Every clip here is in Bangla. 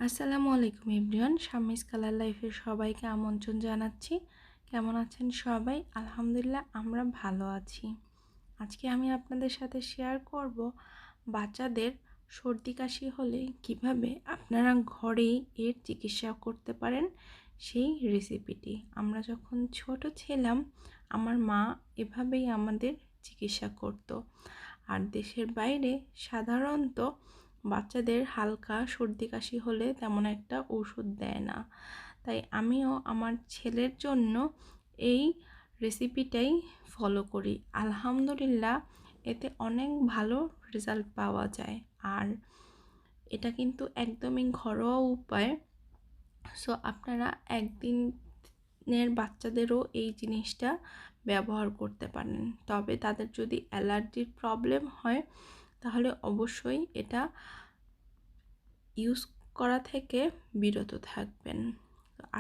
আসসালামুআলাইকুম এভরিওয়ান, শাম্মিস কালার লাইফের সবাইকে আমন্ত্রণ জানাচ্ছি। কেমন আছেন সবাই? আলহামদুলিল্লাহ আমরা ভালো আছি। আজকে আমি আপনাদের সাথে শেয়ার করব বাচ্চাদের সর্দি কাশি হলে কিভাবে আপনারা ঘরেই এর চিকিৎসা করতে পারেন সেই রেসিপিটি। আমরা যখন ছোট ছিলাম আমার মা এভাবেই আমাদের চিকিৎসা করত। আর দেশের বাইরে সাধারণত বাচ্চাদের হালকা সর্দি কাশি হলে তেমন একটা ওষুধ দেয় না। তাই আমিও আমার ছেলের জন্য এই রেসিপিটাই ফলো করি। আলহামদুলিল্লাহ এতে অনেক ভালো রেজাল্ট পাওয়া যায়। আর এটা কিন্তু একদমই ঘরোয়া উপায়। সো আপনারা একদিনের বাচ্চাদেরও এই জিনিসটা ব্যবহার করতে পারেন। তবে তাদের যদি অ্যালার্জির প্রবলেম হয় তাহলে অবশ্যই এটা ইউজ করা থেকে বিরত থাকবেন।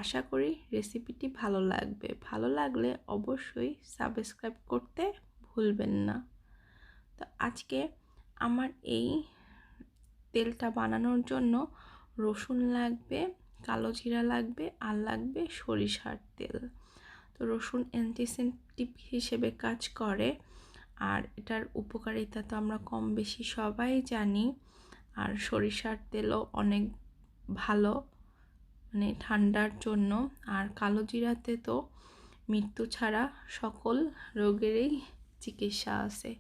আশা করি রেসিপিটি ভালো লাগবে। ভালো লাগলে অবশ্যই সাবস্ক্রাইব করতে ভুলবেন না। তো আজকে আমার এই তেলটা বানানোর জন্য রসুন লাগবে, কালো জিরা লাগবে, আর লাগবে সরিষার তেল। তো রসুন অ্যান্টিসেপটিক হিসেবে কাজ করে, আর এটার উপকারিতা তো আমরা কম বেশি সবাই জানি। আর সরিষার তেলও অনেক ভালো, মানে ঠান্ডার জন্য। আর কালো জিরাতে তো মৃত্যু ছাড়া সকল রোগেরই চিকিৎসা আছে।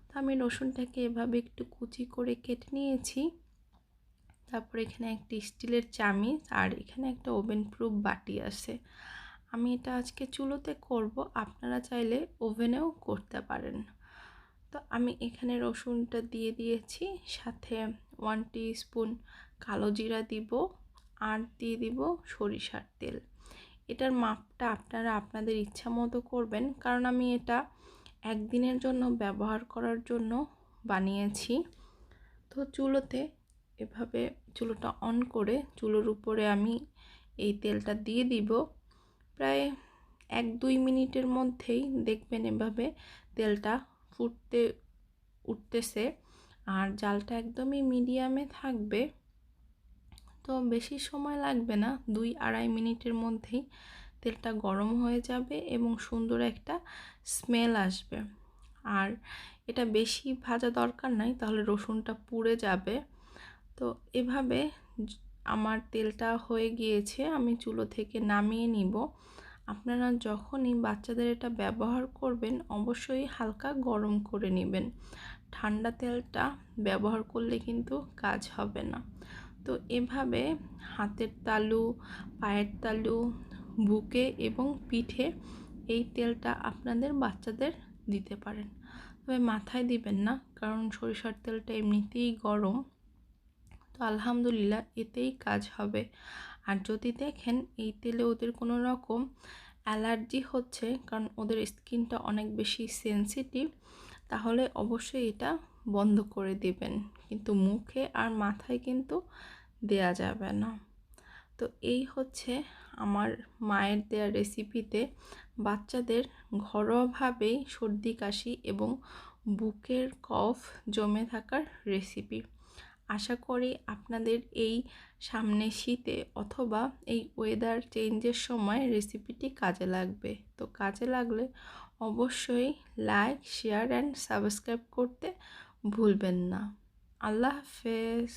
তো আমি রসুনটাকে এভাবে একটু কুচি করে কেটে নিয়েছি। তারপর এখানে একটি স্টিলের চামিচ আর এখানে একটা ওভেন প্রুফ বাটি আছে। আমি এটা আজকে চুলোতে করব, আপনারা চাইলে ওভেনেও করতে পারেন। তো আমি এখানে রসুনটা দিয়ে দিয়েছি, সাথে 1 টিস্পুন কালো জিরা দিব, আর দিয়ে দিব সরিষার তেল। এটার মাপটা আপনারা আপনাদের ইচ্ছা মতো করবেন, কারণ আমি এটা একদিনের জন্য ব্যবহার করার জন্য বানিয়েছি। তো চুলোতে এভাবে চুলোটা অন করে চুলোর উপরে আমি এই তেলটা দিয়ে দিব। প্রায় 1-2 মিনিটের মধ্যেই দেখবেন এভাবে তেলটা ফুটতে উঠতেছে, আর জালটা একদমই মিডিয়ামে থাকবে। তো বেশি সময় লাগবে না, 2-2.5 মিনিটের মধ্যেই তেলটা গরম হয়ে যাবে এবং সুন্দর একটা স্মেল আসবে। আর এটা বেশি ভাজা দরকার নাই, তাহলে রসুনটা পুড়ে যাবে। তো এভাবে আমার তেলটা হয়ে গিয়েছে, আমি চুলো থেকে নামিয়ে নিব। আপনারা যখনই বাচ্চাদের এটা ব্যবহার করবেন অবশ্যই হালকা গরম করে নেবেন। ঠান্ডা তেলটা ব্যবহার করলে কিন্তু কাজ হবে না। তো এভাবে হাতের তালু, পায়ের তালু, বুকে এবং পিঠে এই তেলটা আপনাদের বাচ্চাদের দিতে পারেন। তবে মাথায় দিবেন না, কারণ সরিষার তেলটা এমনিতেই গরম। তো আলহামদুলিল্লাহ এতেই কাজ হবে। আর যদি দেখেন এই তেলে ওদের কোনো রকম অ্যালার্জি হচ্ছে, কারণ ওদের স্কিনটা অনেক বেশি সেনসিটিভ, তাহলে অবশ্যই এটা বন্ধ করে দিবেন। কিন্তু মুখে আর মাথায় কিন্তু দেয়া যাবে না। তো এই হচ্ছে আমার মায়ের দেয়া রেসিপিতে বাচ্চাদের ঘরোয়াভাবেই সর্দি কাশি এবং বুকের কফ জমে থাকার রেসিপি। আশা করি আপনাদের এই সামনে শীতে অথবা এই ওয়েদার চেঞ্জের সময় রেসিপিটি কাজে লাগবে। তো কাজে লাগলে অবশ্যই লাইক, শেয়ার অ্যান্ড সাবস্ক্রাইব করতে ভুলবেন না। আল্লাহ হাফেজ।